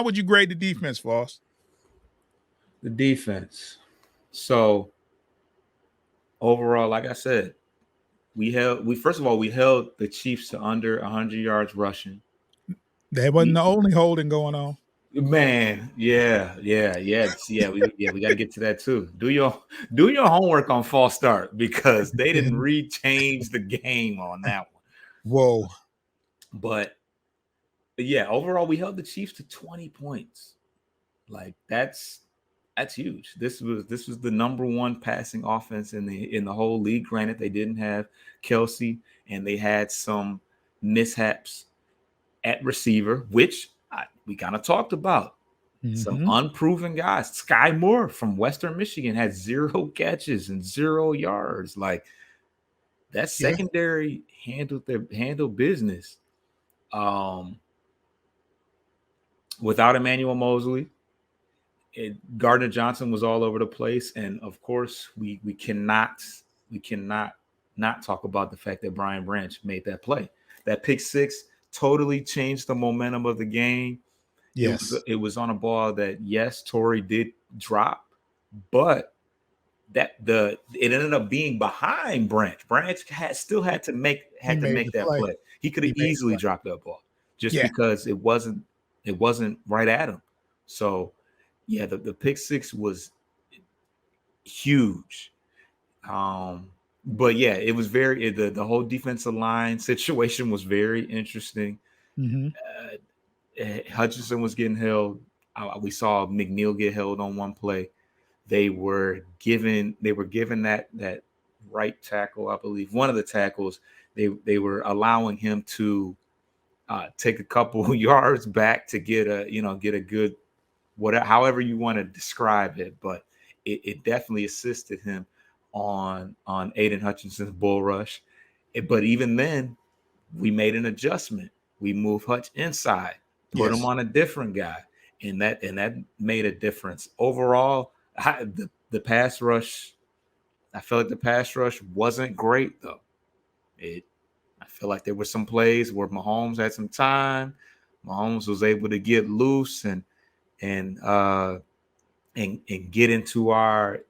how would you grade the defense, Foss? The defense. So overall, like I said, we held the Chiefs to under 100 yards rushing. That wasn't the only holding going on. Man, yeah. We got to get to that too. Do your homework on false start because they didn't change the game on that one. Whoa. But yeah, overall we held the Chiefs to 20 points. Like that's huge. This was the number one passing offense in the whole league. Granted, they didn't have Kelsey and they had some mishaps at receiver, which we kind of talked about. Some unproven guys. Sky Moore from Western Michigan had 0 catches and 0 yards. Like that secondary handled business. Without Emmanuel Mosley, Gardner Johnson was all over the place, and of course, we cannot not talk about the fact that Brian Branch made that play. That pick six totally changed the momentum of the game. Yes, it was on a ball that yes, Torrey did drop, but it ended up being behind Branch. Branch still had to make that play. He could have easily dropped that ball just because it wasn't right at him. So yeah, the pick six was huge. But yeah, it was the whole defensive line situation was very interesting. Hutchinson was getting held. We saw McNeil get held on one play. They were given that right tackle, I believe, one of the tackles. They were allowing him to take a couple yards back to get a good whatever, however you want to describe it, but it definitely assisted him on Aiden Hutchinson's bull rush. But even then, we made an adjustment. We moved Hutch inside, put him on a different guy, and that made a difference. Overall, the pass rush, I felt like the pass rush wasn't great though. I feel like there were some plays where Mahomes had some time. Mahomes was able to get loose and get into our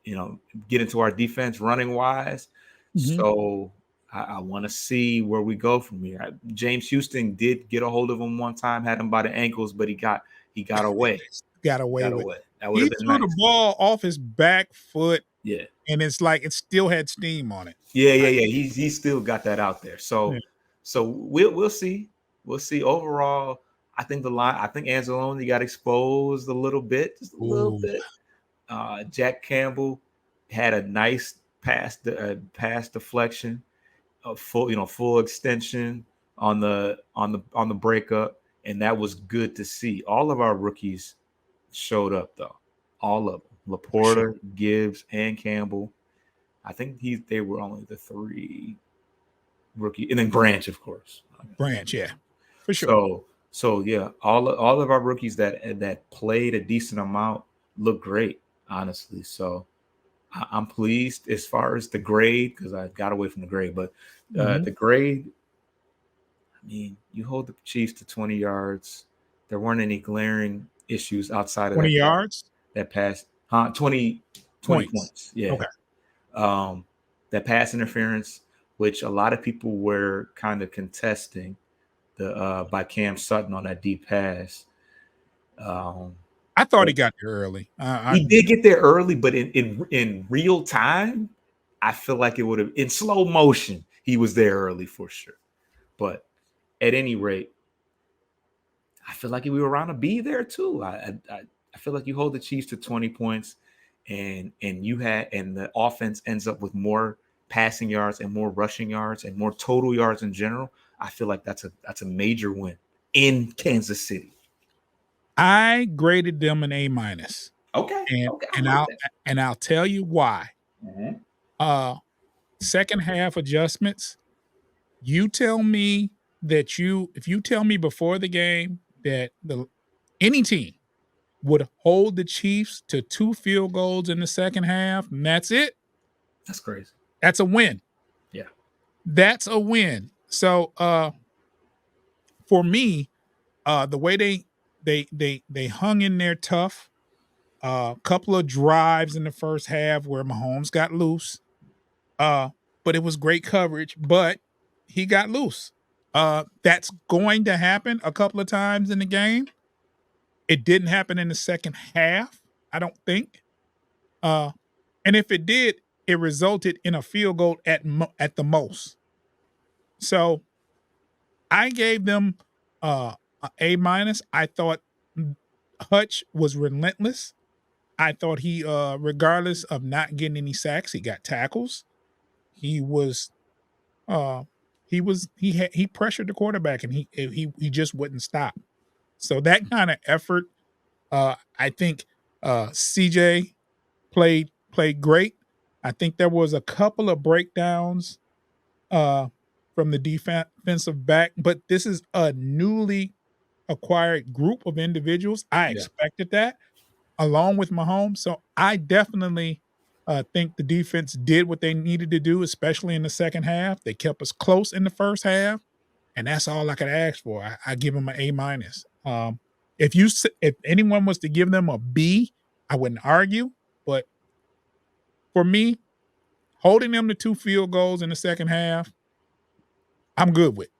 defense running wise. So I want to see where we go from here. James Houston did get a hold of him one time, had him by the ankles, but he got away. got away with it. That would have been nice. The ball off his back foot. Yeah. And it's like it still had steam on it. Yeah. He still got that out there. So we'll see. We'll see. Overall, I think Anzalone got exposed a little bit, just a little bit. Jack Campbell had a nice pass deflection, a full extension on the breakup, and that was good to see. All of our rookies showed up though. All of them. Laporta, Gibbs, and Campbell. I think they were only the 3 rookie, and then Branch, of course. Branch, yeah, for sure. So yeah, all of our rookies that played a decent amount look great, honestly. So I'm pleased as far as the grade, because I got away from the grade, but the grade. I mean, you hold the Chiefs to 20 yards. There weren't any glaring issues outside of 20 yards. That pass, 20 points. Yeah. Okay. That pass interference, which a lot of people were kind of contesting, by Cam Sutton on that deep pass. I thought he got there early. He did get there early, but in real time, I feel like it would have, in slow motion, he was there early for sure. But at any rate, I feel like we were around a B there too. I feel like you hold the Chiefs to 20 points, and the offense ends up with more passing yards and more rushing yards and more total yards in general. I feel like that's a major win in Kansas City. I graded them an A-. Okay. And I'll tell you why. Second half adjustments. You tell me if you tell me before the game that any team would hold the Chiefs to 2 field goals in the second half, and that's it. That's crazy. That's a win. Yeah. That's a win. So for me, the way They hung in there tough. A couple of drives in the first half where Mahomes got loose. Uh, but it was great coverage, but he got loose. That's going to happen a couple of times in the game. It didn't happen in the second half, I don't think. Uh, and if it did, it resulted in a field goal at the most. So I gave them a A minus. I thought Hutch was relentless. I thought he, regardless of not getting any sacks, he got tackles. He was, uh, he pressured the quarterback, and he just wouldn't stop. So that kind of effort, I think, CJ played great. I think there was a couple of breakdowns uh, from the defensive back, but this is a newly acquired group of individuals. I Yeah. expected that along with Mahomes. So I definitely think the defense did what they needed to do, especially in the second half. They kept us close in the first half, and that's all I could ask for. I give them an A minus. If anyone was to give them a B, I wouldn't argue. But for me, holding them to 2 field goals in the second half, I'm good with.